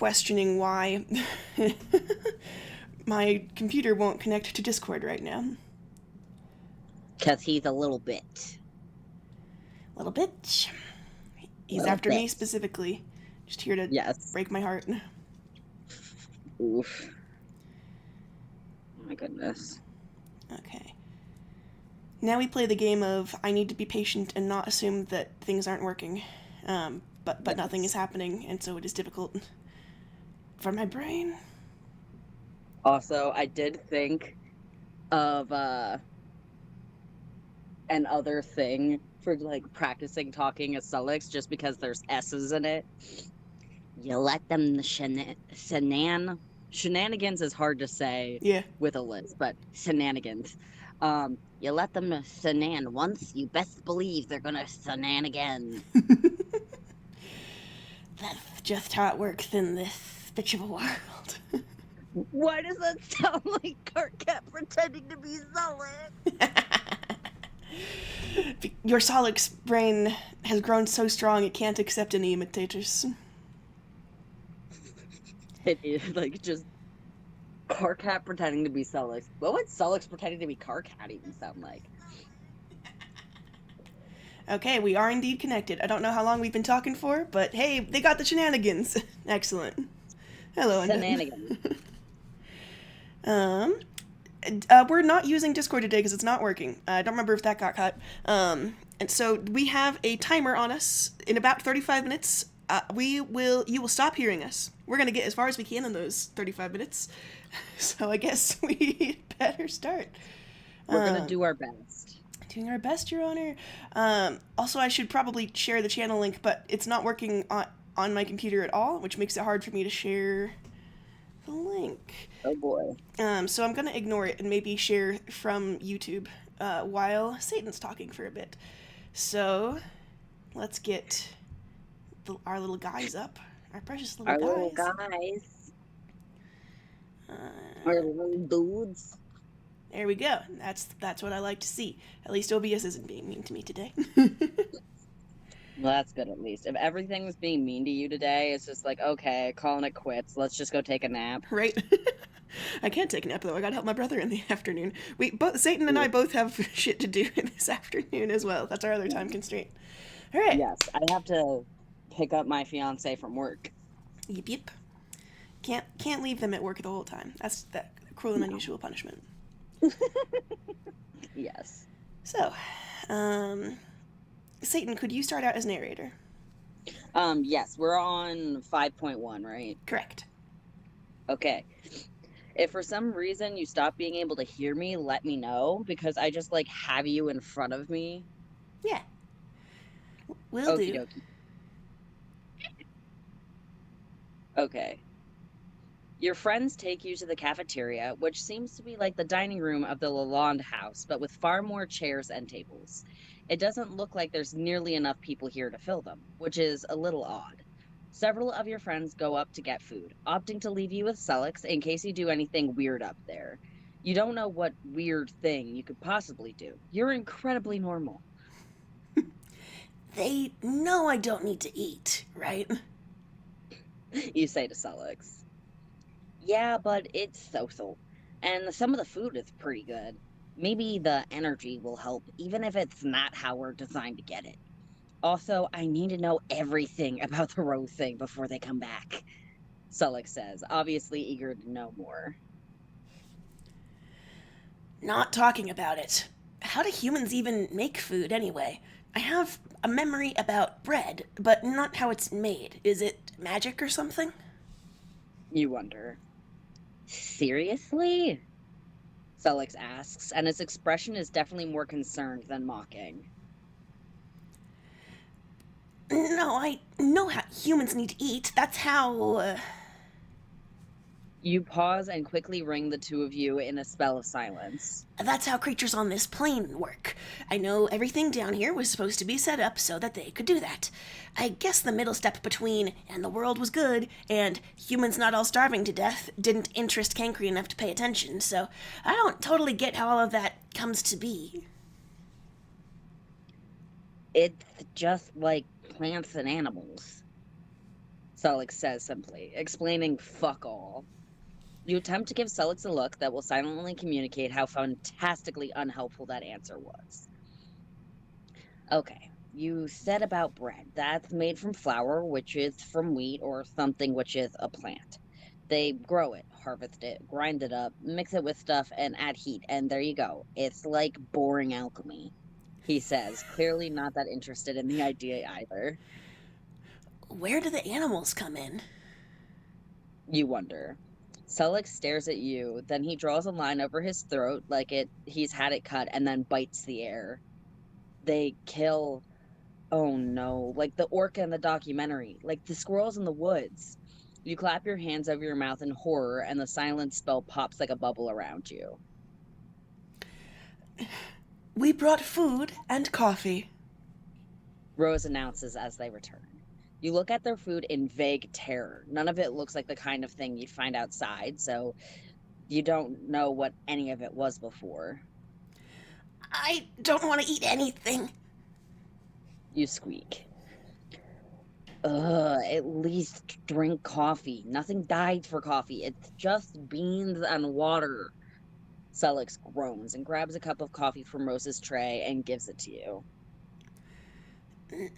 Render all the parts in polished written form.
questioning why my computer won't connect to Discord right now. Because he's a little bitch. Little bitch. He's Little after me bitch. specifically. Just here to Yes. break my heart. Oof. Oh my goodness. Okay. Now we play the game of I need to be patient and not assume that things aren't working. But Yes. nothing is happening, and so it is difficult for my brain. Also, I did think of another thing for like practicing talking as Sullix just because there's S's in it. You let them shenanigans is hard to say Yeah. with a list, but shenanigans. You let them shenan once, you best believe they're gonna shenan again. That's just how it works in this bitch of a world. Why does that sound like Carcat pretending to be Sullix? Your Solix brain has grown so strong it can't accept any imitators. It is like just Carcat pretending to be Sullix. What would Sullix pretending to be Carcat even sound like? Okay, we are indeed connected. I don't know how long we've been talking for, but hey, they got the shenanigans. Excellent. Hello, Unda. Shenanigans. We're not using Discord today because it's not working. I don't remember if that got cut. And so we have a timer on us. In about 35 minutes, you will stop hearing us. We're gonna get as far as we can in those 35 minutes. So I guess we better start. We're gonna do our best. Doing our best, Your Honor. Also, I should probably share the channel link, but it's not working on my computer at all, which makes it hard for me to share the link. Oh boy. So I'm gonna ignore it and maybe share from YouTube while Satan's talking for a bit. So let's get our little guys up. Our precious little Our guys. little guys. Our little dudes. There we go. That's what I like to see. At least OBS isn't being mean to me today. Well, that's good at least. If everything was being mean to you today, it's just like, okay, calling it quits. Let's just go take a nap. Right? I can't take a nap though. I gotta help my brother in the afternoon. Satan and I both have shit to do this afternoon as well. That's our other time constraint. All right. Yes, I have to pick up my fiance from work. Yep, yep. Can't leave them at work the whole time. That's that cruel and unusual punishment. Yes. So, Satan, could you start out as narrator? Yes, we're on 5.1, right? Correct. Okay. If for some reason you stop being able to hear me, let me know, because I just like have you in front of me. Yeah. Will Okie do. dokie. Okay. Your friends take you to the cafeteria, which seems to be like the dining room of the Lalonde house, but with far more chairs and tables. It doesn't look like there's nearly enough people here to fill them, which is a little odd. Several of your friends go up to get food, opting to leave you with Sullix in case you do anything weird up there. You don't know what weird thing you could possibly do. You're incredibly normal. They know I don't need to eat, right? You say to Sullix. Yeah, but it's social. And some of the food is pretty good. Maybe the energy will help, even if it's not how we're designed to get it. Also, I need to know everything about the Rose thing before they come back, Sullix says, obviously eager to know more. Not talking about it. How do humans even make food anyway? I have a memory about bread, but not how it's made. Is it magic or something? You wonder. Seriously? Sullix asks, and his expression is definitely more concerned than mocking. No, I know how humans need to eat. That's how, You pause and quickly ring the two of you in a spell of silence. That's how creatures on this plane work. I know everything down here was supposed to be set up so that they could do that. I guess the middle step between and the world was good and humans not all starving to death didn't interest Cancri enough to pay attention, so I don't totally get how all of that comes to be. It's just like plants and animals. Sullix says simply, explaining fuck all. You attempt to give Sullix a look that will silently communicate how fantastically unhelpful that answer was. Okay, you said about bread. That's made from flour, which is from wheat, or something which is a plant. They grow it, harvest it, grind it up, mix it with stuff, and add heat, and there you go. It's like boring alchemy, he says, clearly not that interested in the idea either. Where do the animals come in? You wonder. Sullix stares at you, then he draws a line over his throat like he's had it cut, and then bites the air. They kill. Oh no, like the orca in the documentary, like the squirrels in the woods. You clap your hands over your mouth in horror, and the silence spell pops like a bubble around you. We brought food and coffee. Rose announces as they return. You look at their food in vague terror. None of it looks like the kind of thing you'd find outside, so you don't know what any of it was before. I don't want to eat anything. You squeak. Ugh, at least drink coffee. Nothing died for coffee. It's just beans and water. Sullix groans and grabs a cup of coffee from Rose's tray and gives it to you.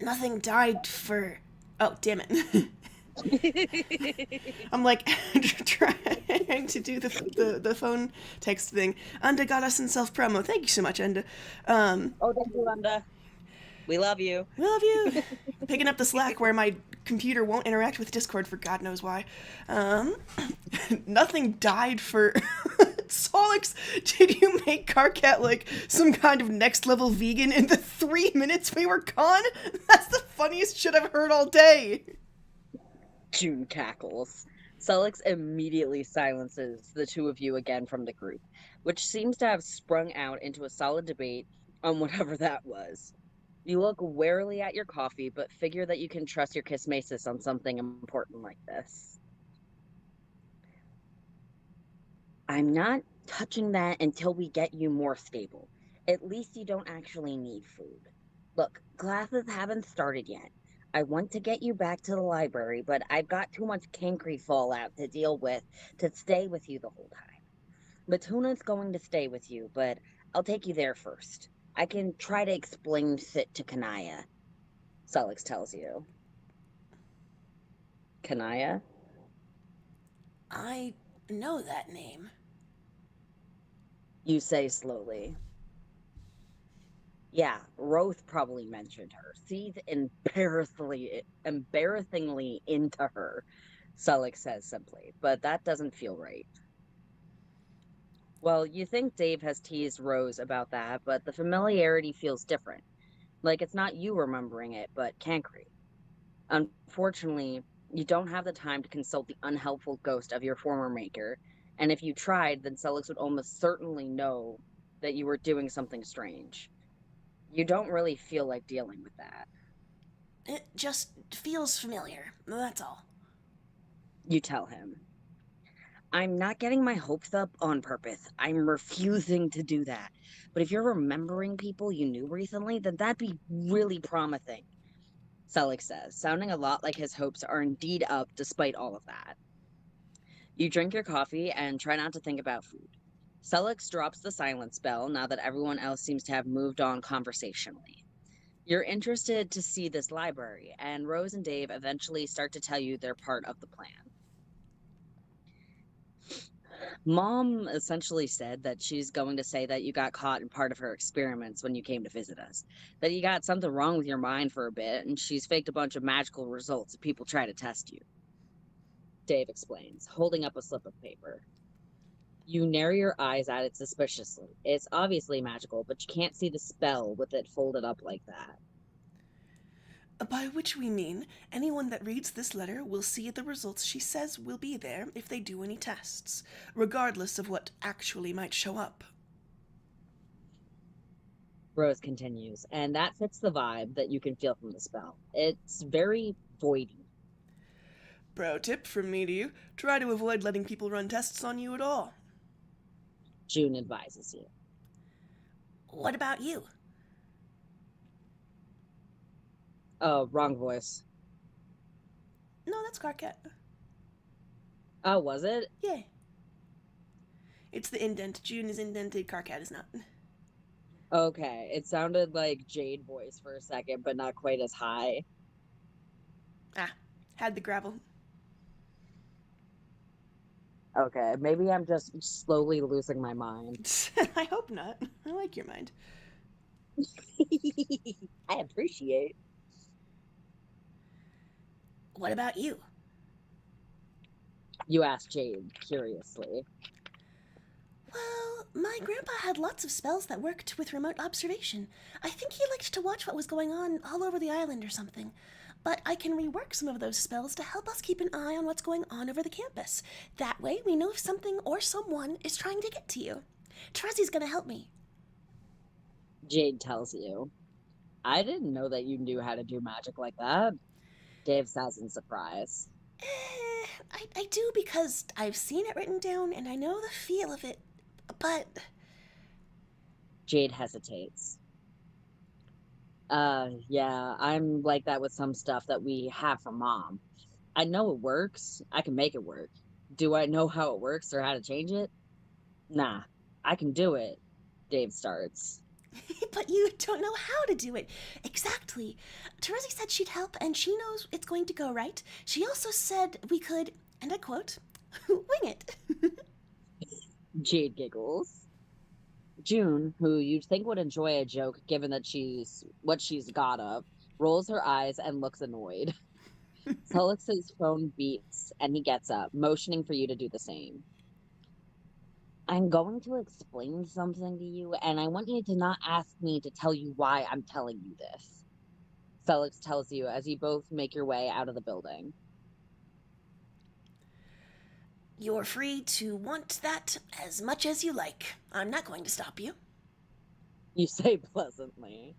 Nothing died for. Oh, damn it. I'm like trying to do the phone text thing. Unda got us in self promo. Thank you so much, Unda. Oh, thank you, Unda. We love you. We love you. Picking up the slack where my computer won't interact with Discord for God knows why. Nothing died for. Solix, did you make Carcat like some kind of next level vegan in the 3 minutes we were gone? That's the funniest shit I've heard all day. June cackles. Sullix immediately silences the two of you again from the group, which seems to have sprung out into a solid debate on whatever that was. You look warily at your coffee, but figure that you can trust your Kismesis on something important like this. I'm not touching that until we get you more stable. At least you don't actually need food. Look, classes haven't started yet. I want to get you back to the library, but I've got too much cankry fallout to deal with to stay with you the whole time. Matuna's going to stay with you, but I'll take you there first. I can try to explain it to Kanaya, Sullix tells you. Kanaya? I know that name. You say slowly. Yeah, Roth probably mentioned her. She's embarrassingly into her, Sullix says simply, but that doesn't feel right. Well, you think Dave has teased Rose about that, but the familiarity feels different. Like it's not you remembering it, but Cancri. Unfortunately, you don't have the time to consult the unhelpful ghost of your former maker, and if you tried, then Sullix would almost certainly know that you were doing something strange. You don't really feel like dealing with that. It just feels familiar. That's all. You tell him. I'm not getting my hopes up on purpose. I'm refusing to do that. But if you're remembering people you knew recently, then that'd be really promising, Selig says, sounding a lot like his hopes are indeed up despite all of that. You drink your coffee and try not to think about food. Selig drops the silence spell now that everyone else seems to have moved on conversationally. You're interested to see this library, and Rose and Dave eventually start to tell you they're part of the plan. Mom essentially said that she's going to say that you got caught in part of her experiments when you came to visit us. That you got something wrong with your mind for a bit, and she's faked a bunch of magical results if people try to test you. Dave explains, holding up a slip of paper. You narrow your eyes at it suspiciously. It's obviously magical, but you can't see the spell with it folded up like that. By which we mean anyone that reads this letter will see the results she says will be there if they do any tests, regardless of what actually might show up. Rose continues, and that fits the vibe that you can feel from the spell. It's very voidy. Pro tip from me to you, try to avoid letting people run tests on you at all. June advises you. What about you? Oh, wrong voice. No, that's Carcat. Oh, was it? Yeah. It's the indent. June is indented, Carcat is not. Okay. It sounded like Jade voice for a second, but not quite as high. Ah, had the gravel. Okay. Maybe I'm just slowly losing my mind. I hope not. I like your mind. I appreciate. What about you? You asked Jade curiously. Well, my grandpa had lots of spells that worked with remote observation. I think he liked to watch what was going on all over the island or something. But I can rework some of those spells to help us keep an eye on what's going on over the campus. That way, we know if something or someone is trying to get to you. Trezzy's gonna help me. Jade tells you. I didn't know that you knew how to do magic like that. Dave says in surprise. I do because I've seen it written down and I know the feel of it. But Jade hesitates. Yeah, I'm like that with some stuff that we have from mom. I know it works. I can make it work. Do I know how it works or how to change it? Nah, I can do it. Dave starts. but you don't know how to do it. Exactly. Terezi said she'd help, and she knows it's going to go right. She also said we could, and I quote, wing it. Jade giggles. June, who you'd think would enjoy a joke given that she's what she's got of, rolls her eyes and looks annoyed. Sullix's phone beeps and he gets up, motioning for you to do the same. I'm going to explain something to you, and I want you to not ask me to tell you why I'm telling you this. Felix tells you as you both make your way out of the building. You're free to want that as much as you like. I'm not going to stop you. You say pleasantly.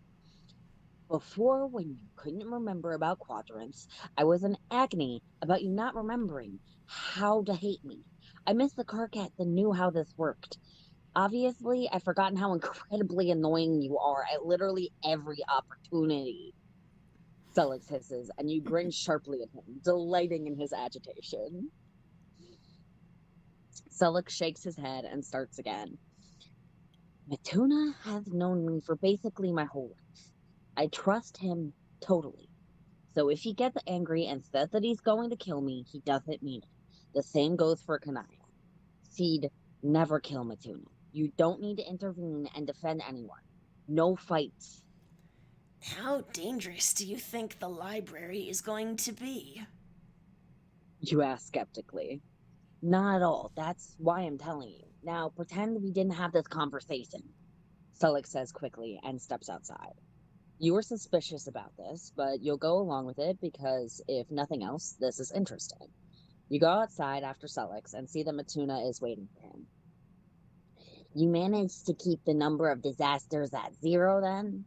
Before, when you couldn't remember about quadrants, I was in agony about you not remembering how to hate me. I miss the Carcat that knew how this worked. Obviously, I've forgotten how incredibly annoying you are at literally every opportunity. Felix hisses, and you grin sharply at him, delighting in his agitation. Selleck shakes his head and starts again. Matuna has known me for basically my whole life. I trust him totally. So if he gets angry and says that he's going to kill me, he doesn't mean it. The same goes for Kanaya. Seed, never kill Matuna. You don't need to intervene and defend anyone. No fights. How dangerous do you think the library is going to be? You ask skeptically. Not at all. That's why I'm telling you. Now, pretend we didn't have this conversation. Sulik says quickly and steps outside. You were suspicious about this, but you'll go along with it because, if nothing else, this is interesting. You go outside after Sullix and see that Matuna is waiting for him. You managed to keep the number of disasters at 0 then?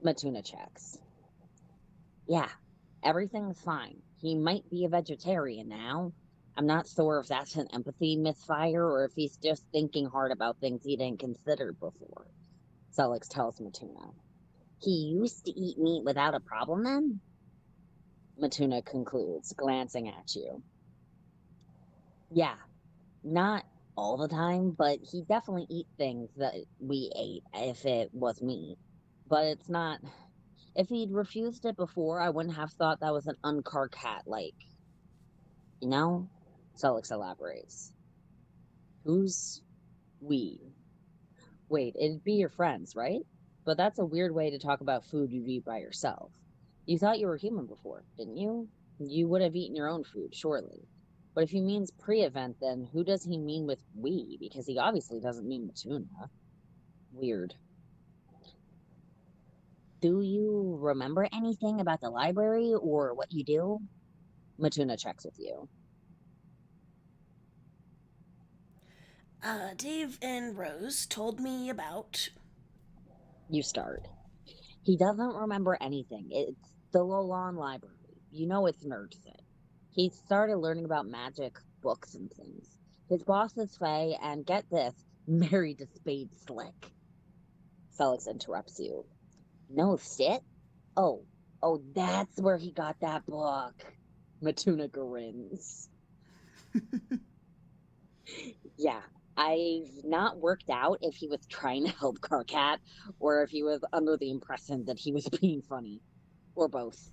Matuna checks. Yeah, everything's fine. He might be a vegetarian now. I'm not sure if that's an empathy misfire or if he's just thinking hard about things he didn't consider before. Sullix tells Matuna. He used to eat meat without a problem then? Matuna concludes, glancing at you. Yeah, not all the time, but he definitely eat things that we ate if it was meat. But it's not. If he'd refused it before, I wouldn't have thought that was an uncar cat, like, you know? Sullix elaborates. Who's we? Wait, it'd be your friends, right? But that's a weird way to talk about food you'd eat by yourself. You thought you were human before, didn't you? You would have eaten your own food, surely. But if he means pre-event, then who does he mean with we? Because he obviously doesn't mean Matuna. Weird. Do you remember anything about the library or what you do? Matuna checks with you. Dave and Rose told me about. You start. He doesn't remember anything. It's the Lolon Library. You know it's Nerdhilistic. He started learning about magic, books, and things. His boss is Faye, and get this, married to Spade Slick. Felix interrupts you. No shit? Oh, oh, that's where he got that book. Matuna grins. Yeah, I've not worked out if he was trying to help Karkat or if he was under the impression that he was being funny. Or both.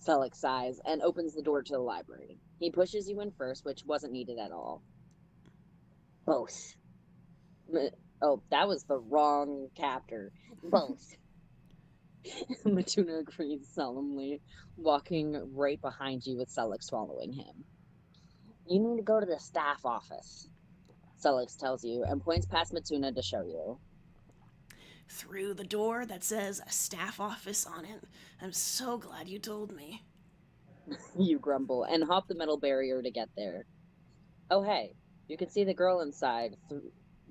Selleck sighs and opens the door to the library. He pushes you in first, which wasn't needed at all. Both. Oh, that was the wrong chapter. Both. Matuna agrees solemnly, walking right behind you with Selleck swallowing him. You need to go to the staff office, Selleck tells you and points past Matuna to show you. Through the door that says staff office on it. I'm so glad you told me. You grumble and hop the metal barrier to get there. Oh, hey, you can see the girl inside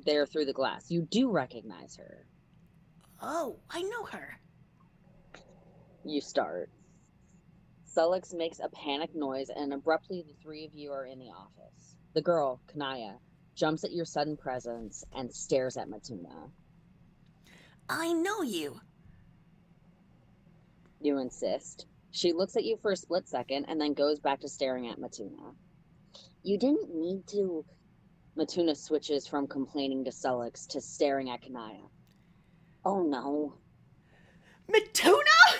through the glass. You do recognize her. Oh, I know her. You start. Selleck makes a panicked noise, and abruptly the three of you are in the office. The girl, Kanaya, jumps at your sudden presence and stares at Matuna. I know you. You insist. She looks at you for a split second and then goes back to staring at Matuna. You didn't need to. Matuna switches from complaining to Selleck to staring at Kanaya. Oh no. Matuna?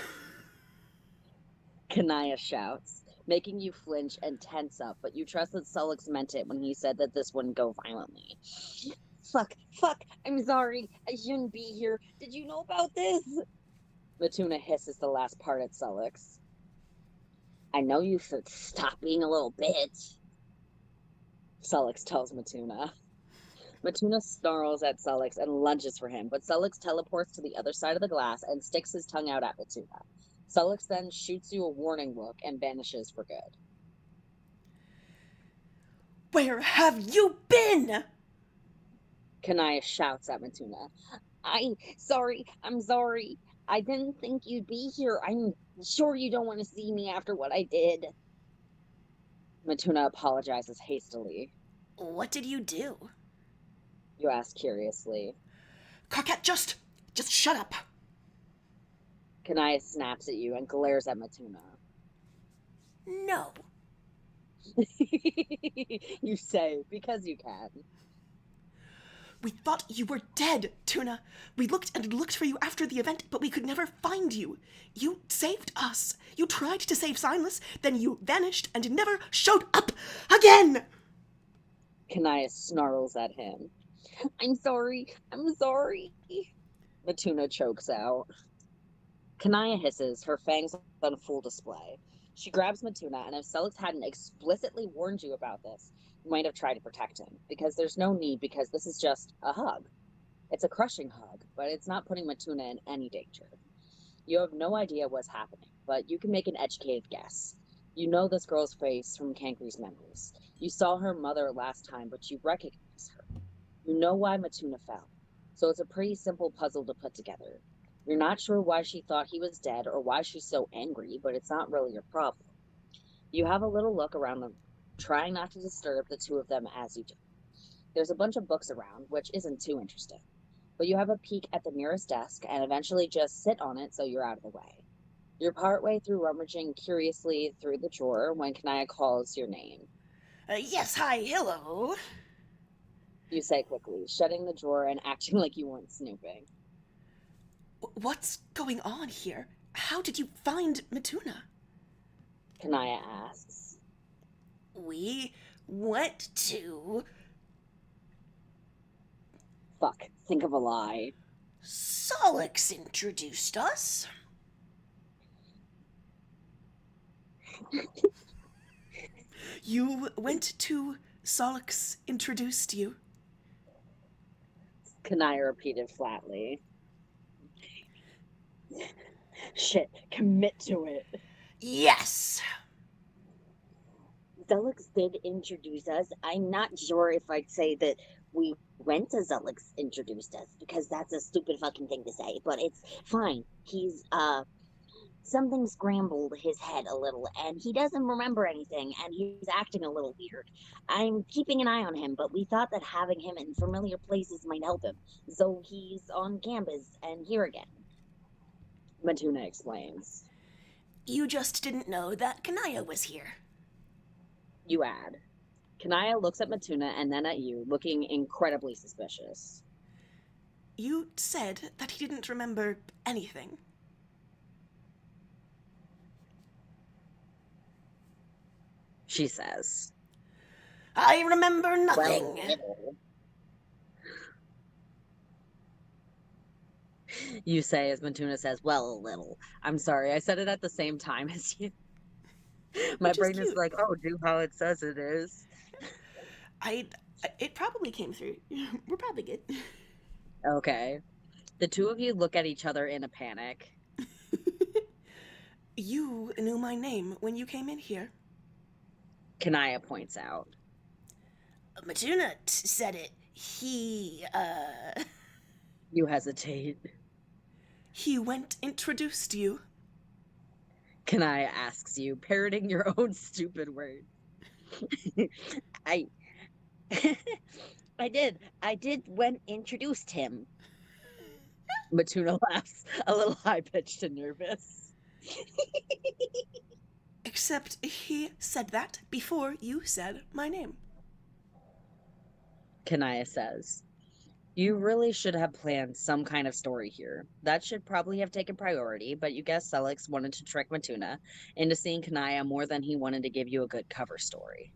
Kanaya shouts, making you flinch and tense up, but you trust that Selleck meant it when he said that this wouldn't go violently. Fuck, I'm sorry. I shouldn't be here. Did you know about this? Matuna hisses the last part at Selleck. I know you should stop being a little bitch, Selleck tells Matuna. Matuna snarls at Selleck and lunges for him, but Selleck teleports to the other side of the glass and sticks his tongue out at Matuna. Selleck then shoots you a warning look and vanishes for good. Where have you been? Kanaya shouts at Matuna. I'm sorry. I didn't think you'd be here. I'm sure you don't want to see me after what I did. Matuna apologizes hastily. What did you do? You ask curiously. Karkat, just shut up. Kanaya snaps at you and glares at Matuna. No. You say, because you can. We thought you were dead, Tuna. We looked and looked for you after the event, but we could never find you. You saved us. You tried to save Signless, then you vanished and never showed up again! Kanaya snarls at him. I'm sorry. Matuna chokes out. Kanaya hisses, her fangs on full display. She grabs Matuna, and if Selleck hadn't explicitly warned you about this, you might have tried to protect him, because there's no need, because this is just a hug. It's a crushing hug, but it's not putting Matuna in any danger. You have no idea what's happening, but you can make an educated guess. You know this girl's face from Kankri's memories. You saw her mother last time, but you recognize her. You know why Matuna fell. So it's a pretty simple puzzle to put together. You're not sure why she thought he was dead or why she's so angry, but it's not really your problem. You have a little look around them, trying not to disturb the two of them as you do. There's a bunch of books around, which isn't too interesting. But you have a peek at the nearest desk and eventually just sit on it so you're out of the way. You're partway through rummaging curiously through the drawer when Kanaya calls your name. Yes, hi, hello. You say quickly, shutting the drawer and acting like you weren't snooping. What's going on here? How did you find Matuna? Kanaya asks. We went to... Fuck, think of a lie. Solix introduced us. You went to... Solix introduced you. Kanaya repeated flatly. Shit, commit to it. Yes. Zelix did introduce us. I'm not sure if I'd say that we went to Zelix introduced us, because that's a stupid fucking thing to say, but it's fine. He's, something scrambled his head a little, and he doesn't remember anything, and he's acting a little weird. I'm keeping an eye on him, but we thought that having him in familiar places might help him, so he's on campus and here again. Matuna explains. You just didn't know that Kanaya was here. You add. Kanaya looks at Matuna and then at you, looking incredibly suspicious. You said that he didn't remember anything. She says. I remember Well, nothing. little. You say as Matuna says, well, a little. I'm sorry, I said it at the same time as you. My Which is brain is cute. like, oh, do how it says it is. It probably came through. We're probably good. Okay. The two of you look at each other in a panic. You knew my name when you came in here. Kanaya points out. Matuna said it. You hesitate. He introduced you. Kanaya asks you, parroting your own stupid words. I I did when introduced him. Matuna laughs, a little high pitched and nervous. Except he said that before you said my name. Kanaya says. You really should have planned some kind of story here. That should probably have taken priority, but you guess Selix wanted to trick Matuna into seeing Kanaya more than he wanted to give you a good cover story.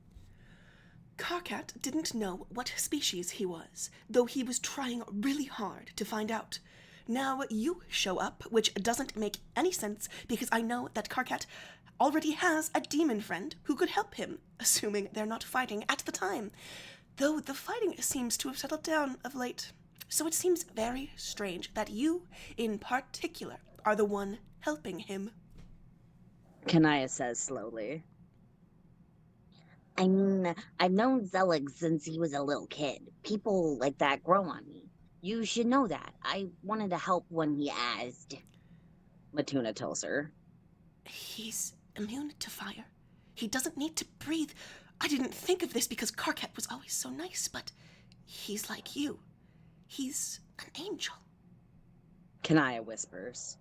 Karkat didn't know what species he was, though he was trying really hard to find out. Now you show up, which doesn't make any sense because I know that Karkat already has a demon friend who could help him, assuming they're not fighting at the time. Though the fighting seems to have settled down of late. So it seems very strange that you, in particular, are the one helping him. Kanaya says slowly. I mean, I've known Zelig since he was a little kid. People like that grow on me. You should know that. I wanted to help when he asked. Matuna tells her. He's immune to fire. He doesn't need to breathe. I didn't think of this because Karkat was always so nice, but he's like you. He's an angel. Kanaya whispers.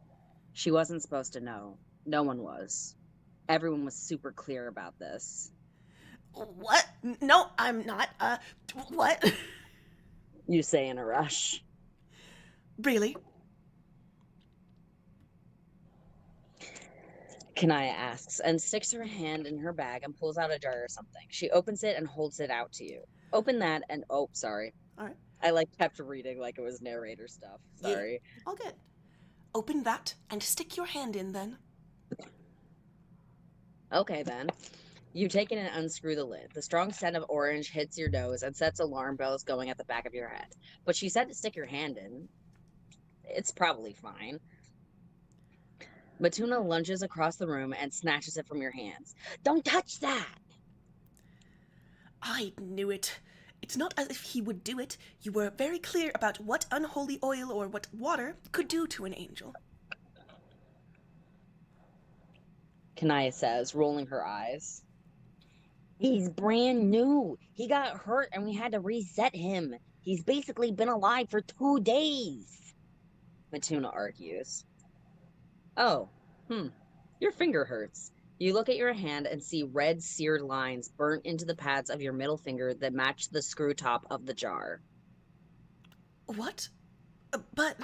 She wasn't supposed to know. No one was. Everyone was super clear about this. What? No, I'm not. What? You say in a rush. Really? Kanaya asks and sticks her hand in her bag and pulls out a jar or something. She opens it and holds it out to you. Open that and oh, sorry. All right. I kept reading like it was narrator stuff. Sorry. Yeah, all good. Open that and stick your hand in then. Okay then. You take it and unscrew the lid. The strong scent of orange hits your nose and sets alarm bells going at the back of your head. But she said to stick your hand in. It's probably fine. Matuna lunges across the room and snatches it from your hands. Don't touch that! I knew it. It's not as if he would do it. You were very clear about what unholy oil or what water could do to an angel. Kanaya says, rolling her eyes. He's brand new. He got hurt and we had to reset him. He's basically been alive for 2 days. Matuna argues. Oh, your finger hurts. You look at your hand and see red seared lines burnt into the pads of your middle finger that match the screw top of the jar. What? But...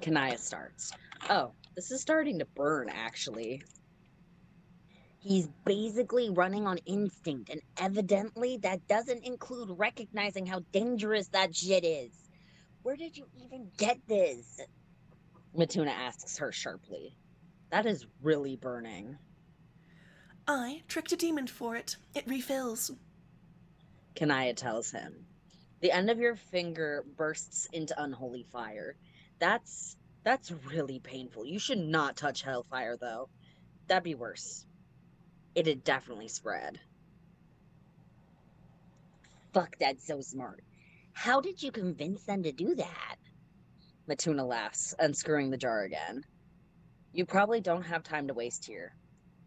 Kanaya starts. Oh, this is starting to burn, actually. He's basically running on instinct, and evidently that doesn't include recognizing how dangerous that shit is. Where did you even get this? Matuna asks her sharply. That is really burning. I tricked a demon for it. It refills. Kanaya tells him. The end of your finger bursts into unholy fire. That's really painful. You should not touch hellfire, though. That'd be worse. It'd definitely spread. Fuck, that's so smart. How did you convince them to do that? Matuna laughs, unscrewing the jar again. You probably don't have time to waste here.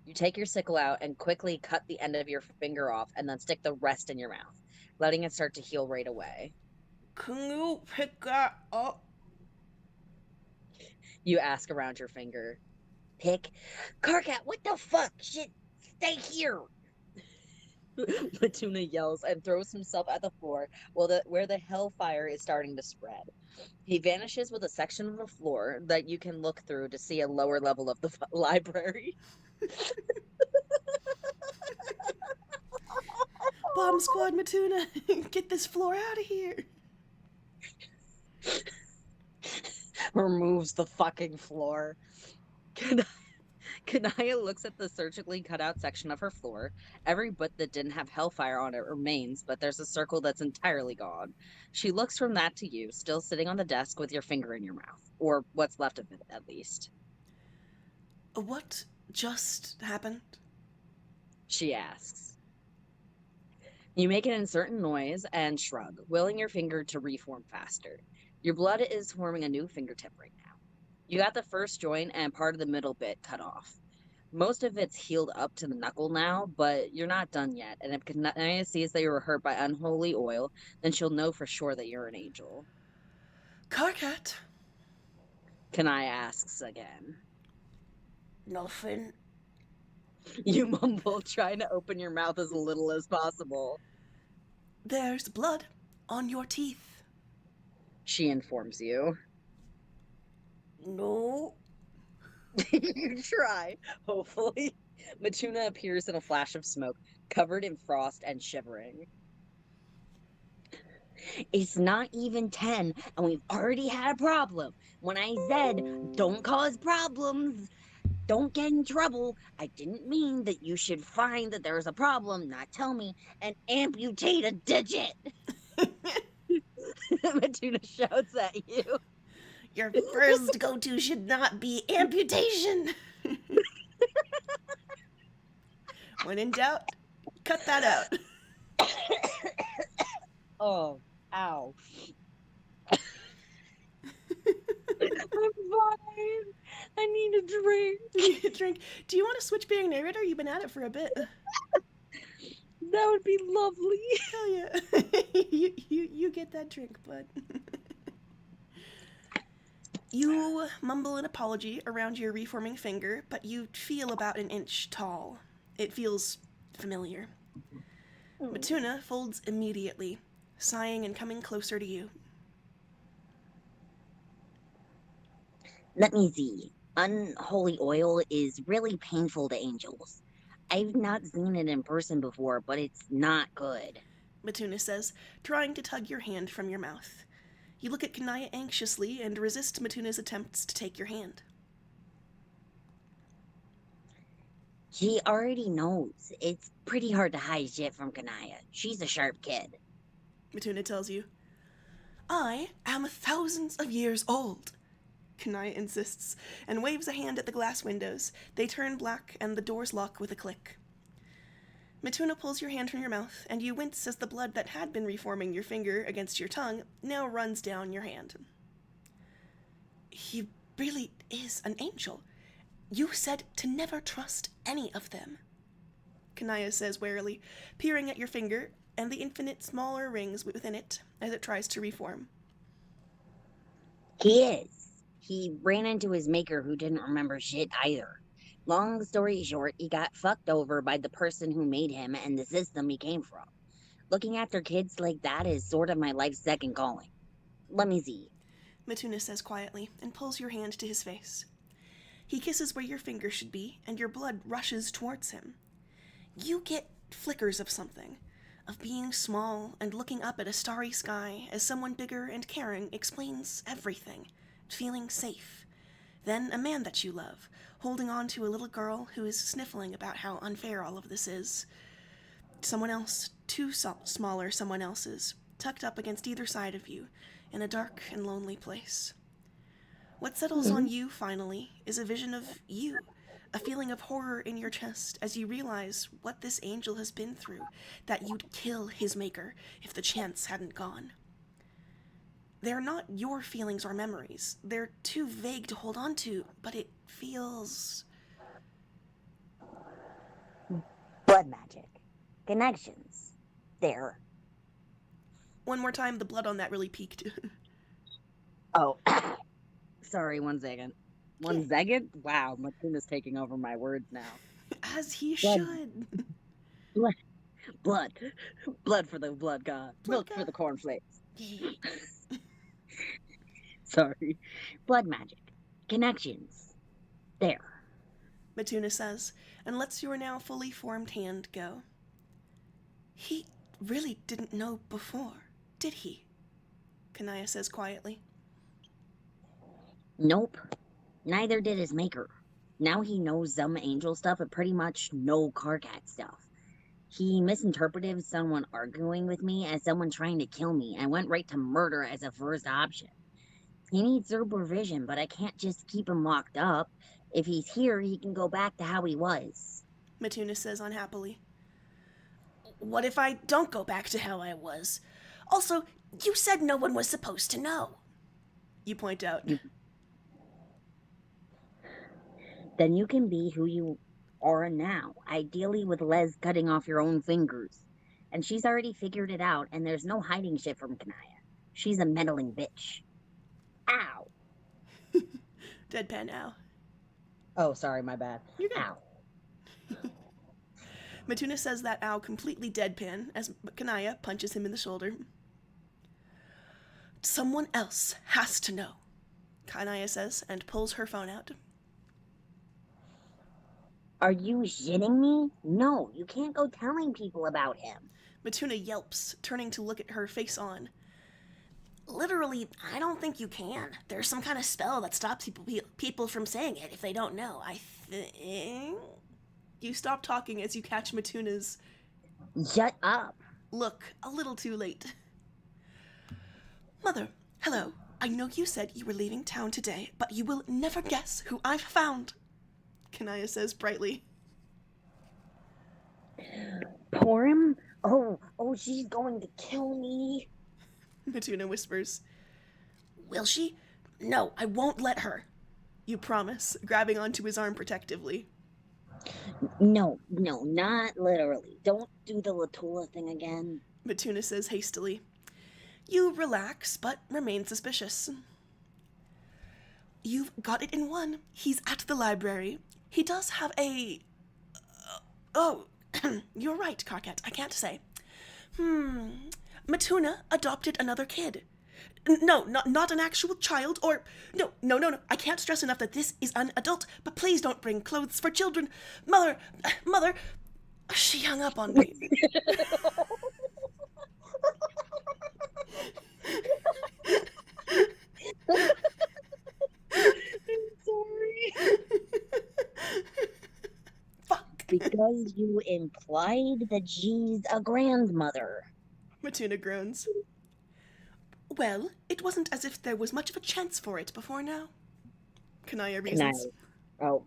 You take your sickle out and quickly cut the end of your finger off and then stick the rest in your mouth, letting it start to heal right away. Can you pick that up? You ask around your finger. Pick? Karkat, what the fuck? Shit, stay here. Matuna yells and throws himself at the floor where the hellfire is starting to spread. He vanishes with a section of the floor that you can look through to see a lower level of the library. Bomb squad, Matuna, get this floor out of here. Removes the fucking floor. Kanaya looks at the surgically cut out section of her floor. Every bit that didn't have hellfire on it remains, but there's a circle that's entirely gone. She looks from that to you, still sitting on the desk with your finger in your mouth, or what's left of it, at least. What just happened? She asks. You make an uncertain noise and shrug, willing your finger to reform faster. Your blood is forming a new fingertip right now. You got the first joint and part of the middle bit cut off. Most of it's healed up to the knuckle now, but you're not done yet. And if Kanaya sees that you were hurt by unholy oil, then she'll know for sure that you're an angel. Carcat. Kanaya asks again. Nothing. You mumble, trying to open your mouth as little as possible. There's blood on your teeth. She informs you. No. You try, hopefully. Matuna appears in a flash of smoke, covered in frost and shivering. It's not even 10, and we've already had a problem. When I said, don't cause problems, don't get in trouble, I didn't mean that you should find that there's a problem, not tell me, and amputate a digit. Matuna shouts at you. Your first go-to should not be amputation. When in doubt, cut that out. Oh, ow. I'm fine. I need a drink. You need a drink. Do you want to switch being narrator? You've been at it for a bit. That would be lovely. Hell yeah. you get that drink, bud. You mumble an apology around your reforming finger, but you feel about an inch tall. It feels familiar. Matuna folds immediately, sighing and coming closer to you. Let me see. Unholy oil is really painful to angels. I've not seen it in person before, but it's not good. Matuna says, trying to tug your hand from your mouth. You look at Kanaya anxiously and resist Matuna's attempts to take your hand. She already knows. It's pretty hard to hide shit from Kanaya. She's a sharp kid. Matuna tells you. I am thousands of years old, Kanaya insists, and waves a hand at the glass windows. They turn black, and the doors lock with a click. Matuna pulls your hand from your mouth, and you wince as the blood that had been reforming your finger against your tongue now runs down your hand. He really is an angel. You said to never trust any of them, Kanaya says warily, peering at your finger and the infinite smaller rings within it as it tries to reform. He is. He ran into his maker who didn't remember shit either. Long story short, he got fucked over by the person who made him and the system he came from. Looking after kids like that is sort of my life's second calling. Let me see. Matuna says quietly and pulls your hand to his face. He kisses where your finger should be, and your blood rushes towards him. You get flickers of something, of being small and looking up at a starry sky as someone bigger and caring explains everything, feeling safe. Then a man that you love, holding on to a little girl who is sniffling about how unfair all of this is. Someone else, two smaller someone else's, tucked up against either side of you, in a dark and lonely place. What settles on you, finally, is a vision of you, a feeling of horror in your chest as you realize what this angel has been through, that you'd kill his maker if the chance hadn't gone. They're not your feelings or memories. They're too vague to hold on to, but it feels... Blood magic. Connections. There. One more time, the blood on that really peaked. Oh. Sorry, 1 second. 1 second? Wow, Matuna's taking over my words now. As he Blood. should. Blood. Blood for the blood god. Blood Milk for god. the cornflakes. Yeah. Sorry. Blood magic. Connections. There. Matuna says, and lets your now fully formed hand go. He really didn't know before, did he? Kanaya says quietly. Nope. Neither did his maker. Now he knows some angel stuff, but pretty much no Karkat stuff. He misinterpreted someone arguing with me as someone trying to kill me and went right to murder as a first option. He needs supervision, but I can't just keep him locked up. If he's here, he can go back to how he was. Matuna says unhappily. What if I don't go back to how I was? Also, you said no one was supposed to know. You point out. Then you can be who you are now, ideally with Les cutting off your own fingers. And she's already figured it out, and there's no hiding shit from Kanaya. She's a meddling bitch. Ow. Deadpan ow. Oh, sorry, my bad. You're good. Ow. Matuna says that ow completely deadpan as Kanaya punches him in the shoulder. Someone else has to know, Kanaya says, and pulls her phone out. Are you shitting me? No, you can't go telling people about him. Matuna yelps, turning to look at her face on. Literally, I don't think you can. There's some kind of spell that stops people from saying it if they don't know. I think... You stop talking as you catch Matuna's... Shut up. Look, a little too late. Mother, hello. I know you said you were leaving town today, but you will never guess who I've found. Kanaya says brightly. Porim? Oh, she's going to kill me. Matuna whispers. Will she? No, I won't let her. You promise, grabbing onto his arm protectively. No, not literally. Don't do the Latula thing again. Matuna says hastily. You relax, but remain suspicious. You've got it in one. He's at the library. He does have a... oh, you're right, Karkat. I can't say. Matuna adopted another kid. No, not an actual child, or... No. I can't stress enough that this is an adult, but please don't bring clothes for children. Mother... She hung up on me. Sorry. Fuck. Because you implied that she's a grandmother. Matuna groans. Well, it wasn't as if there was much of a chance for it before now. Kanaya reasons. Oh.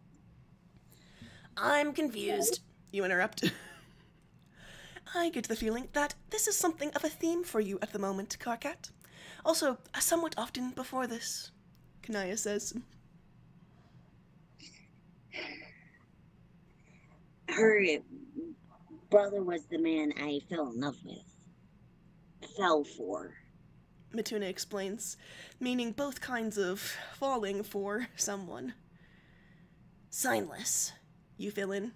I'm confused. You interrupt. I get the feeling that this is something of a theme for you at the moment, Karkat. Also, somewhat often before this, Kanaya says. Her brother was the man I fell in love with. Fell for. Matuna explains, meaning both kinds of falling for someone. Signless, you fill in.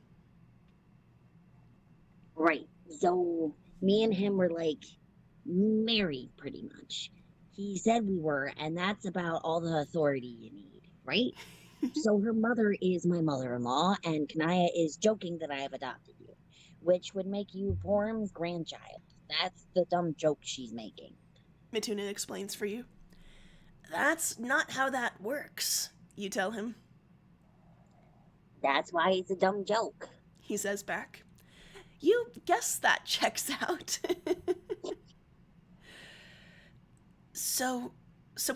Right. So me and him were like married pretty much. He said we were, and that's about all the authority you need, right? So her mother is my mother-in-law, and Kanaya is joking that I have adopted you, which would make you Porim's grandchild. That's the dumb joke she's making. Matuna explains for you. That's not how that works, you tell him. That's why it's a dumb joke. He says back. You guess that checks out. So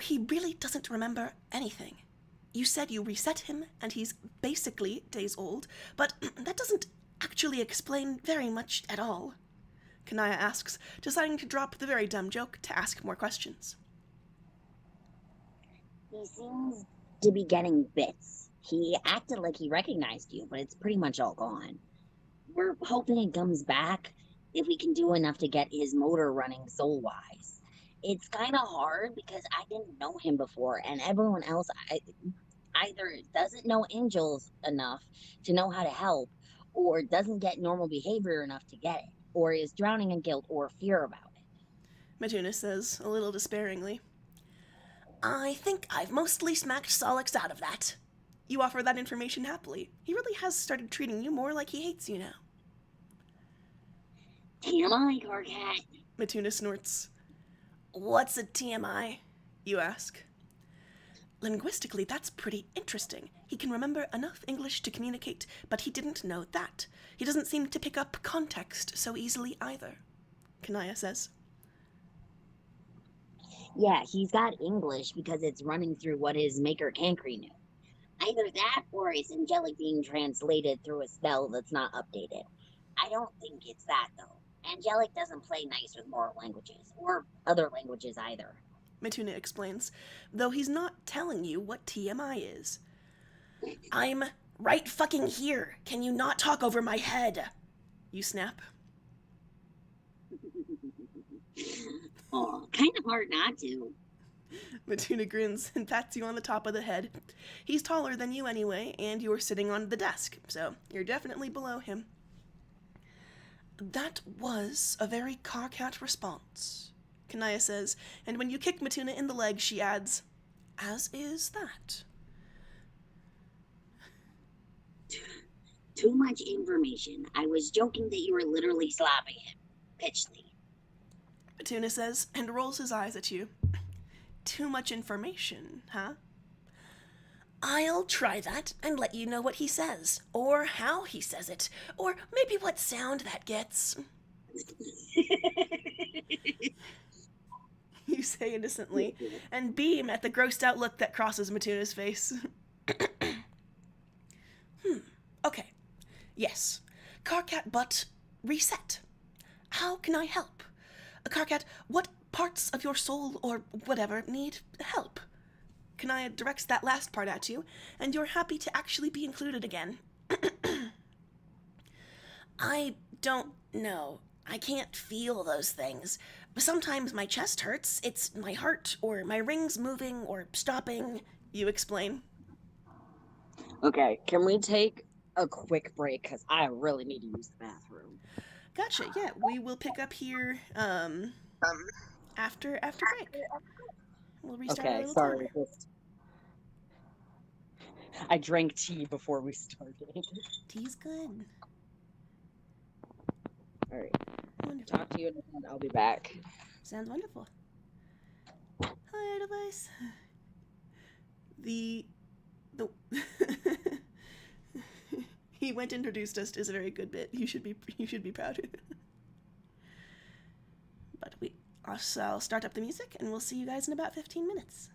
he really doesn't remember anything. You said you reset him, and he's basically days old, but that doesn't actually explain very much at all. Kanaya asks, deciding to drop the very dumb joke to ask more questions. He seems to be getting bits. He acted like he recognized you, but it's pretty much all gone. We're hoping it comes back if we can do enough to get his motor running soul-wise. It's kind of hard because I didn't know him before, and everyone else either doesn't know angels enough to know how to help, or doesn't get normal behavior enough to get it. or is drowning in guilt or fear about it. Matuna says, a little despairingly. I think I've mostly smacked Solix out of that. You offer that information happily. He really has started treating you more like he hates you now. TMI, Carcat. Matuna snorts. What's a TMI? You ask. Linguistically, that's pretty interesting. He can remember enough English to communicate, but he didn't know that. He doesn't seem to pick up context so easily either, Kanaya says. Yeah, he's got English because it's running through what his maker Cancri knew. Either that or it's angelic being translated through a spell that's not updated. I don't think it's that, though. Angelic doesn't play nice with moral languages, or other languages either. Matuna explains, though he's not telling you what TMI is. I'm right fucking here. Can you not talk over my head? You snap. Oh, kind of hard not to. Matuna grins and pats you on the top of the head. He's taller than you anyway, and you're sitting on the desk, so you're definitely below him. That was a very Carcat response, Kanaya says, and when you kick Matuna in the leg, she adds, as is that. Too much information. I was joking that you were literally slapping him. Pitchly. Matuna says, and rolls his eyes at you. Too much information, huh? I'll try that and let you know what he says, or how he says it, or maybe what sound that gets. You say innocently, and beam at the grossed out look that crosses Matuna's face. Okay. Yes. Carcat, but reset. How can I help? Carcat, what parts of your soul or whatever need help? Kanaya directs that last part at you, and you're happy to actually be included again. I don't know. I can't feel those things. Sometimes my chest hurts. It's my heart, or my rings moving, or stopping. You explain. Okay, can we take a quick break? Because I really need to use the bathroom. Gotcha. Yeah, we will pick up here after break. We'll restart our Okay, little sorry. timer. I drank tea before we started. Tea's good. All right. Wonderful. Talk to you in a minute. I'll be back. Sounds wonderful. Hi, Edelweiss. The he went and introduced us is a very good bit. You should be proud. But I'll start up the music and we'll see you guys in about 15 minutes.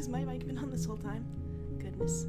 Has my mic been on this whole time? Goodness.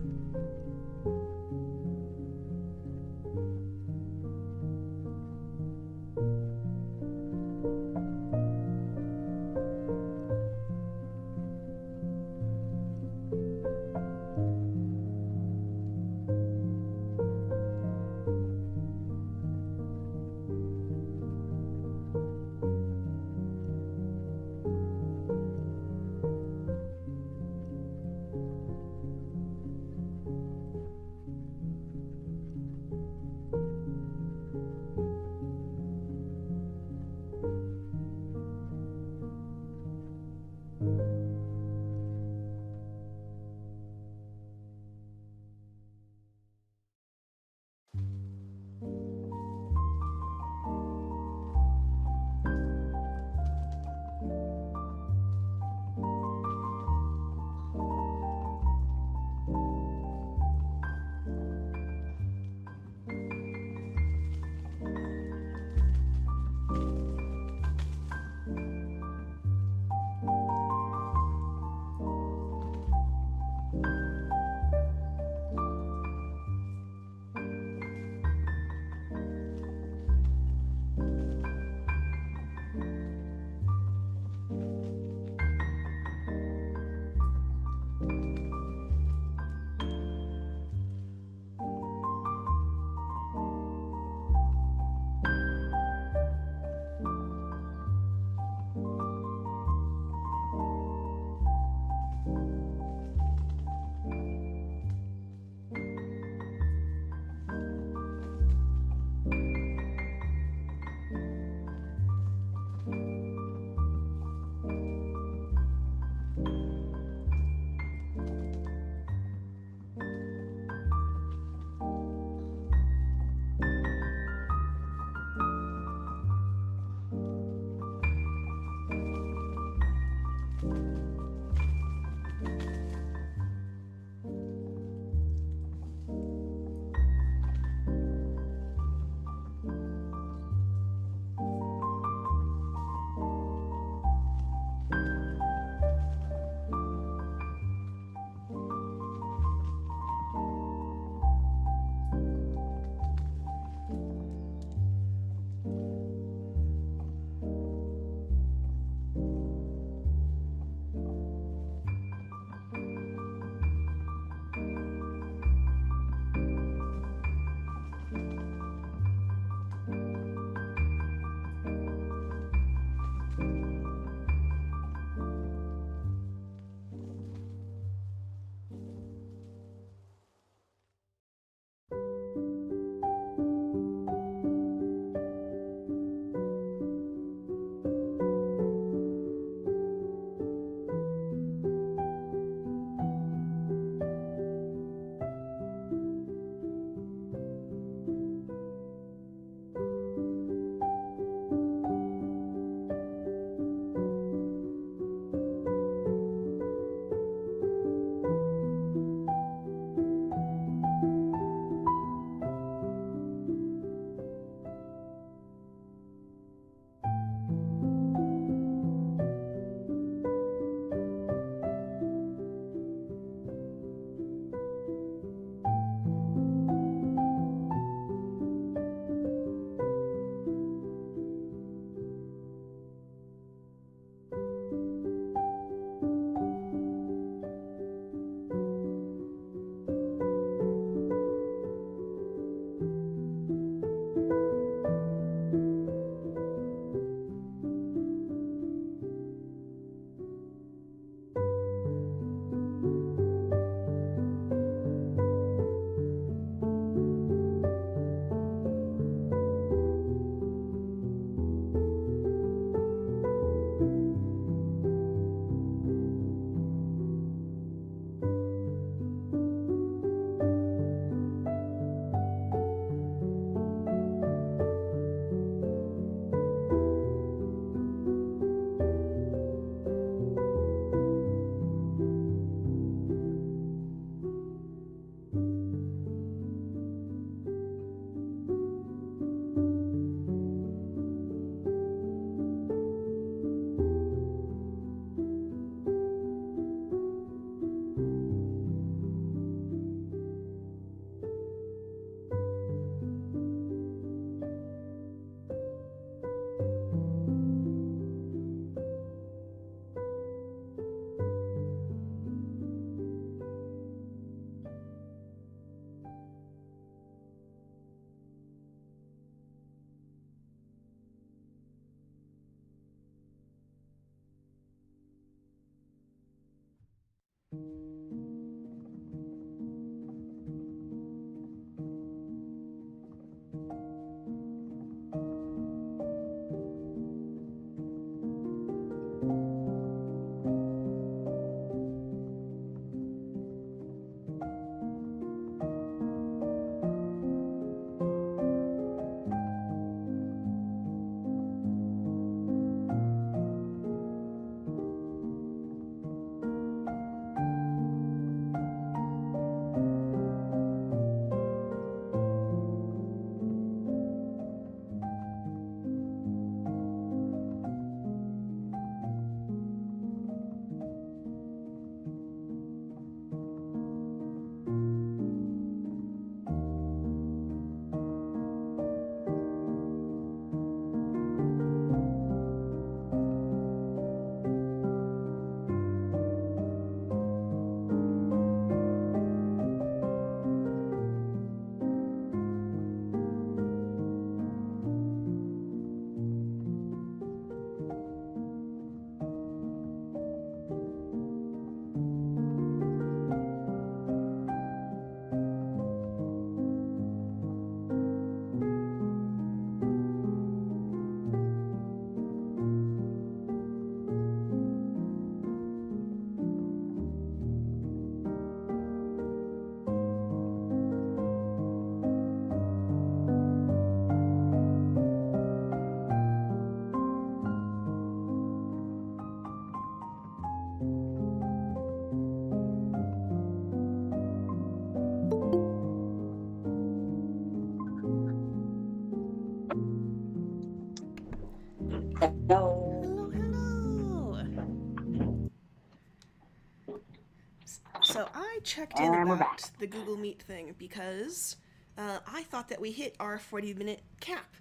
I checked in And we're about back. the Google Meet thing because I thought that we hit our 40-minute cap,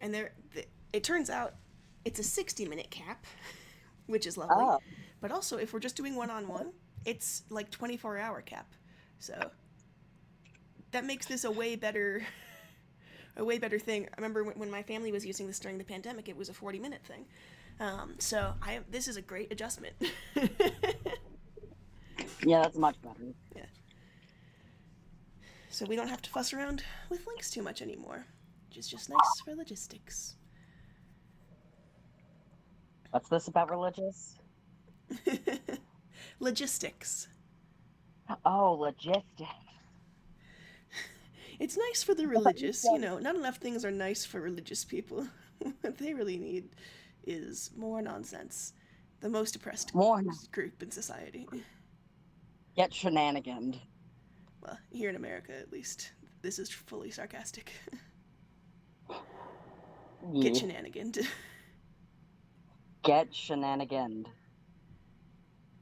and it turns out it's a 60-minute cap, which is lovely. Oh, But also, if we're just doing one-on-one, it's like 24-hour cap. So that makes this a way better thing. I remember when my family was using this during the pandemic, it was a 40-minute thing. So this is a great adjustment. yeah, that's much better. Yeah. So we don't have to fuss around with links too much anymore, which is just nice for logistics. What's this about religious? Logistics. Oh, logistics. It's nice for the religious, you know, not enough things are nice for religious people. What they really need is more nonsense. The most oppressed More group in society. Get shenaniganed. Well, here in America, at least. This is fully sarcastic. Get shenaniganed. Get shenaniganed.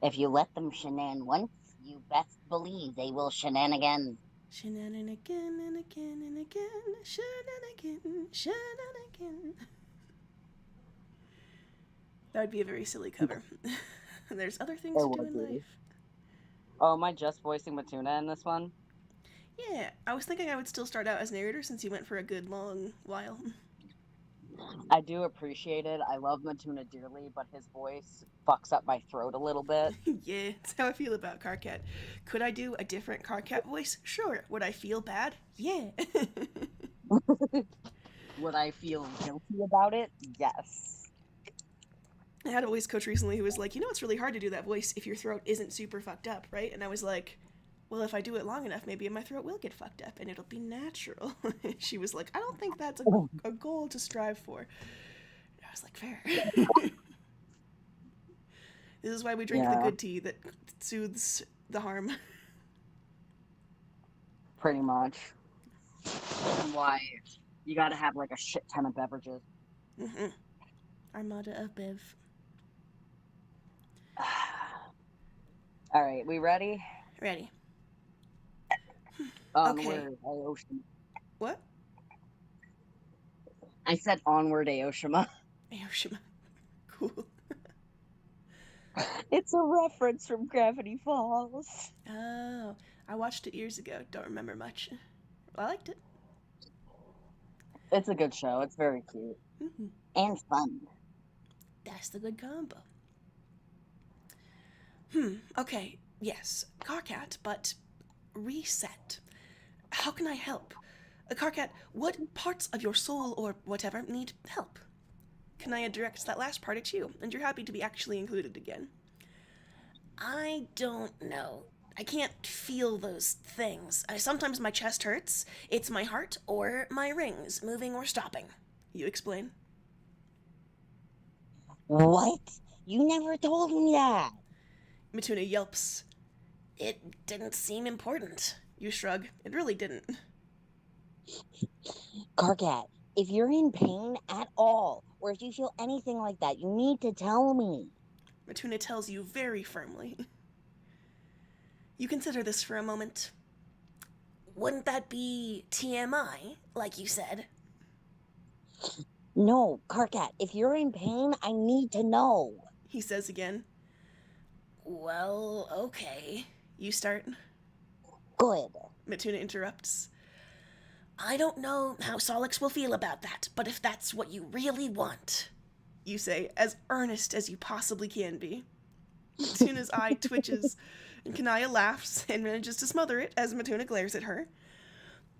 If you let them shenan once, you best believe they will shenan again. Shenanan again and again and again. Shenan again. That would be a very silly cover. There's other things to do in life. Oh, am I just voicing Matuna in this one? Yeah, I was thinking I would still start out as narrator since you went for a good long while. I do appreciate it. I love Matuna dearly, but his voice fucks up my throat a little bit. Yeah, that's how I feel about Carcat. Could I do a different Carcat voice? Sure. Would I feel bad? Yeah. Would I feel guilty about it? Yes. I had a voice coach recently who was like, you know, it's really hard to do that voice if your throat isn't super fucked up, right? And I was like, well, if I do it long enough, maybe my throat will get fucked up and it'll be natural. She was like, I don't think that's a goal to strive for. And I was like, fair. This is why we drink the good tea that soothes the harm. Pretty much. And why you gotta have like a shit ton of beverages. Mm-hmm. Armada of Bev. Alright, we ready? Ready. Onward, Aoshima. What? I said onward, Aoshima. Aoshima. Cool. It's a reference from Gravity Falls. Oh, I watched it years ago. Don't remember much. I liked it. It's a good show. It's very cute. Mm-hmm. And fun. That's the good combo. Okay, yes, Carcat, but reset. How can I help? Carcat, what parts of your soul or whatever need help? Can I direct that last part at you, and you're happy to be actually included again? I don't know. I can't feel those things. Sometimes my chest hurts. It's my heart or my rings moving or stopping. You explain? What? You never told me that. Matuna yelps. It didn't seem important. You shrug. It really didn't. Carcat, if you're in pain at all, or if you feel anything like that, you need to tell me. Matuna tells you very firmly. You consider this for a moment. Wouldn't that be TMI, like you said? No, Carcat, if you're in pain, I need to know. He says again. Well, okay. You start. Good. Matuna interrupts. I don't know how Solix will feel about that, but if that's what you really want, you say, as earnest as you possibly can be. Matuna's eye twitches, and Kanaya laughs and manages to smother it as Matuna glares at her.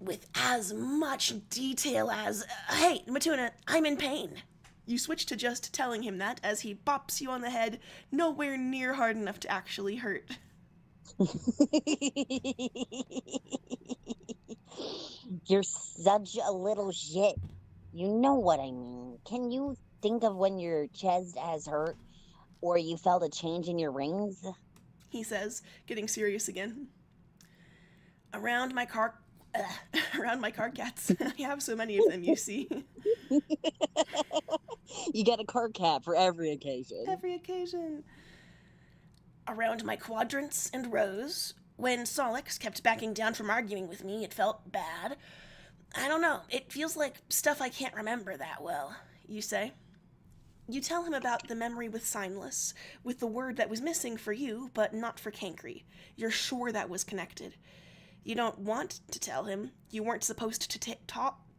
With as much detail as, hey, Matuna, I'm in pain. You switch to just telling him that as he bops you on the head, nowhere near hard enough to actually hurt. You're such a little shit. You know what I mean. Can you think of when your chest has hurt or you felt a change in your rings? He says, getting serious again. Around my Carcats. I have so many of them, you see. You get a Carcat for every occasion. Every occasion. Around my quadrants and rows, When Solix kept backing down from arguing with me, it felt bad. I don't know, it feels like stuff I can't remember that well, you say. You tell him about the memory with Signless, with the word that was missing for you, but not for Cankry. You're sure that was connected. You don't want to tell him. You weren't supposed to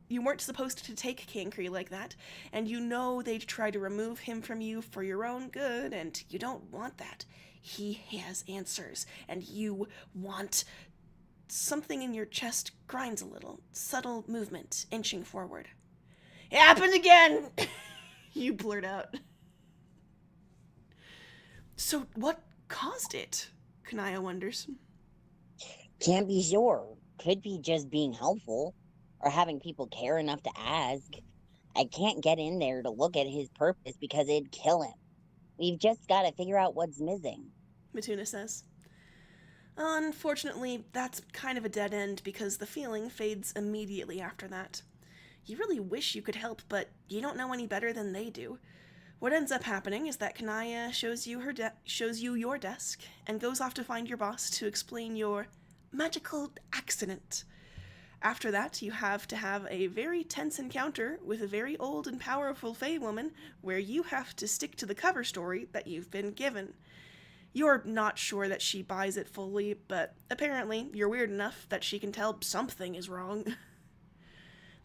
You weren't supposed to take Cankry like that, and you know they'd try to remove him from you for your own good, and you don't want that. He has answers, and you want... Something in your chest grinds a little, subtle movement, inching forward. It happened again! You blurt out. So what caused it? Kanaya wonders. Can't be sure. Could be just being helpful, or having people care enough to ask. I can't get in there to look at his purpose because it'd kill him. We've just got to figure out what's missing. Matuna says. Unfortunately, that's kind of a dead end because the feeling fades immediately after that. You really wish you could help, but you don't know any better than they do. What ends up happening is that Kanaya shows you your desk and goes off to find your boss to explain your magical accident. After that, you have to have a very tense encounter with a very old and powerful Fae woman where you have to stick to the cover story that you've been given. You're not sure that she buys it fully, but apparently you're weird enough that she can tell something is wrong.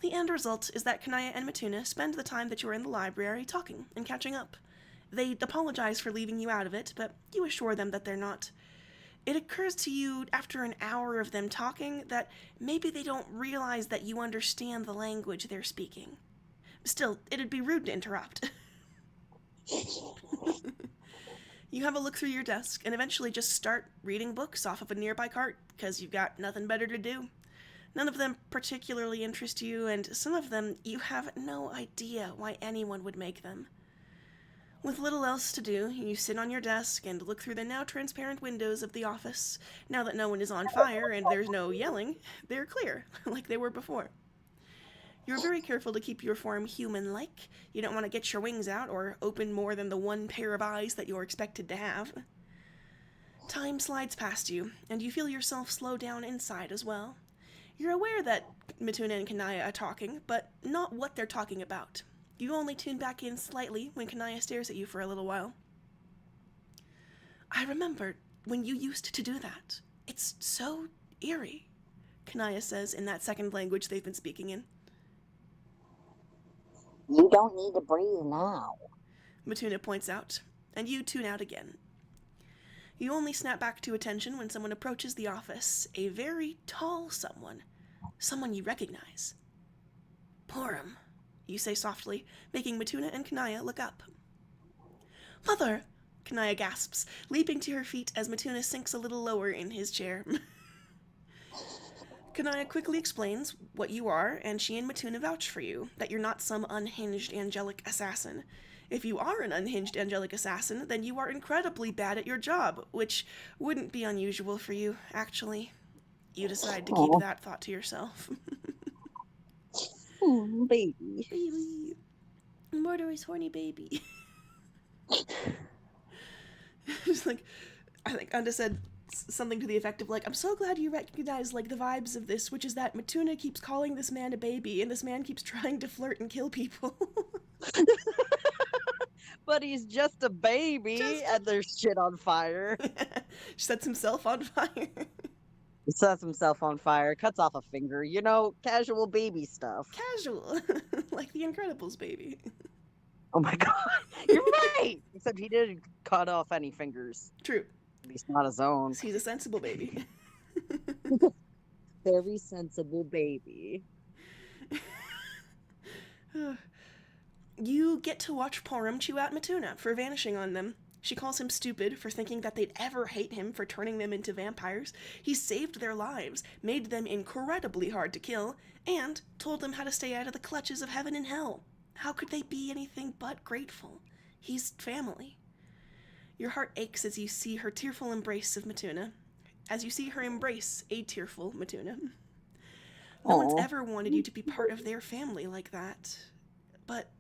The end result is that Kanaya and Matuna spend the time that you're in the library talking and catching up. They apologize for leaving you out of it, but you assure them that they're not. It occurs to you after an hour of them talking that maybe they don't realize that you understand the language they're speaking. Still, it'd be rude to interrupt. You have a look through your desk and eventually just start reading books off of a nearby cart because you've got nothing better to do. None of them particularly interest you, and some of them you have no idea why anyone would make them. With little else to do, you sit on your desk and look through the now transparent windows of the office. Now that no one is on fire and there's no yelling, they're clear, like they were before. You're very careful to keep your form human-like. You don't want to get your wings out or open more than the one pair of eyes that you're expected to have. Time slides past you, and you feel yourself slow down inside as well. You're aware that Matuna and Kanaya are talking, but not what they're talking about. You only tune back in slightly when Kanaya stares at you for a little while. I remember when you used to do that. It's so eerie, Kanaya says in that second language they've been speaking in. You don't need to breathe now. Matuna points out, and you tune out again. You only snap back to attention when someone approaches the office, a very tall someone you recognize. Porum, you say softly, making Matuna and Kanaya look up. Mother, Kanaya gasps, leaping to her feet as Matuna sinks a little lower in his chair. Kanaya quickly explains what you are, and she and Matuna vouch for you, that you're not some unhinged angelic assassin. If you are an unhinged angelic assassin, then you are incredibly bad at your job, which wouldn't be unusual for you, actually. You decide to keep that thought to yourself. Baby. Baby. Murderous horny baby. Just like, I think Unda said something to the effect of like, I'm so glad you recognize like the vibes of this, which is that Matuna keeps calling this man a baby, and this man keeps trying to flirt and kill people. But he's just a baby, and there's shit on fire. Sets himself on fire. He sets himself on fire, cuts off a finger, casual baby stuff. Casual. Like the Incredibles baby. Oh my god, you're right! Except he didn't cut off any fingers. True. At least not his own. He's a sensible baby. Very sensible baby. You get to watch Porum chew out Matuna for vanishing on them. She calls him stupid for thinking that they'd ever hate him for turning them into vampires. He saved their lives, made them incredibly hard to kill, and told them how to stay out of the clutches of heaven and hell. How could they be anything but grateful? He's family. Your heart aches as you see her tearful embrace of Matuna. As you see her embrace a tearful Matuna. No one's ever wanted you to be part of their family like that. But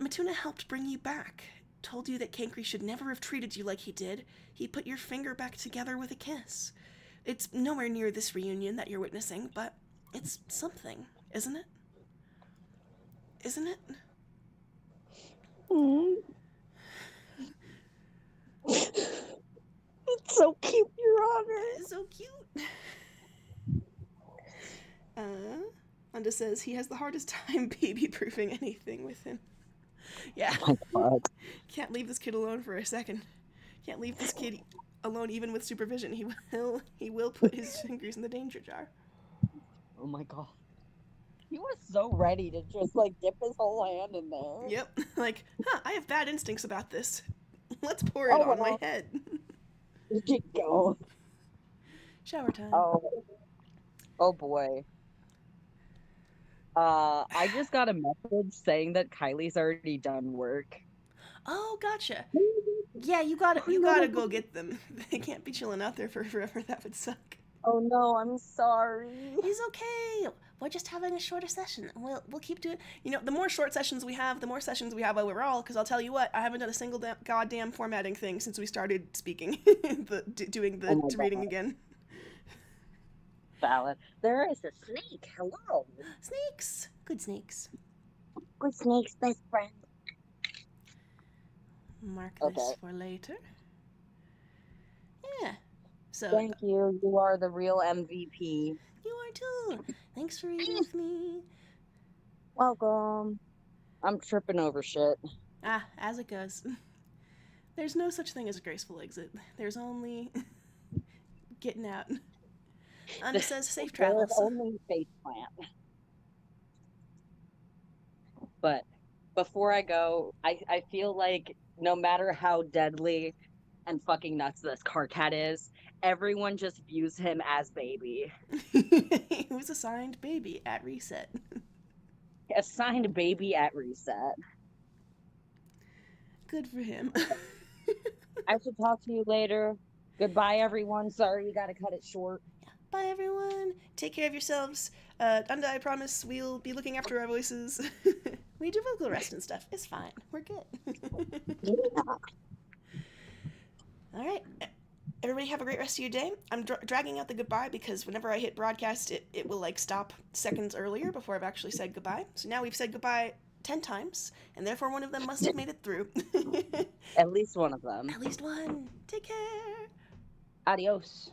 Matuna helped bring you back. told you that Cankry should never have treated you like he did. He put your finger back together with a kiss. It's nowhere near this reunion that you're witnessing, but it's something, isn't it? Isn't it? It's so cute, Your Honor. It's so cute. Unda says he has the hardest time baby-proofing anything with him. Yeah. Oh my God. Can't leave this kid alone for a second. Can't leave this kid alone even with supervision. He will put his fingers in the danger jar. Oh my God. He was so ready to just like dip his whole hand in there. Yep. Like, I have bad instincts about this. Let's pour it on my head. You can go. Shower time. Oh boy. I just got a message saying that Kylie's already done work. Oh, gotcha. Yeah, you gotta go get them. They can't be chilling out there for forever. That would suck. Oh no, I'm sorry. He's okay. We're just having a shorter session. We'll keep doing. You know, the more short sessions we have, the more sessions we have overall. Because I'll tell you what, I haven't done a single goddamn formatting thing since we started speaking, doing the reading again. Valid. There is a snake. Hello. Snakes. Good snakes. Good snake's best friend. Mark this for later. Yeah. So. Thank you. You are the real MVP. You are too. Thanks for reading with me. Welcome. I'm tripping over shit. As it goes. There's no such thing as a graceful exit. There's only getting out. Unda says safe travels. There's only faceplant. But before I go, I feel like no matter how deadly and fucking nuts this Karkat is, everyone just views him as baby. He was assigned baby at reset. Assigned baby at reset. Good for him. I should talk to you later. Goodbye, everyone. Sorry we gotta cut it short. Bye, everyone. Take care of yourselves. Unda, I promise we'll be looking after our voices. We do vocal rest and stuff. It's fine. We're good. All right. Everybody have a great rest of your day. I'm dragging out the goodbye because whenever I hit broadcast, it will like stop seconds earlier before I've actually said goodbye. So now we've said goodbye 10 times, and therefore one of them must have made it through. At least one of them. At least one. Take care. Adios.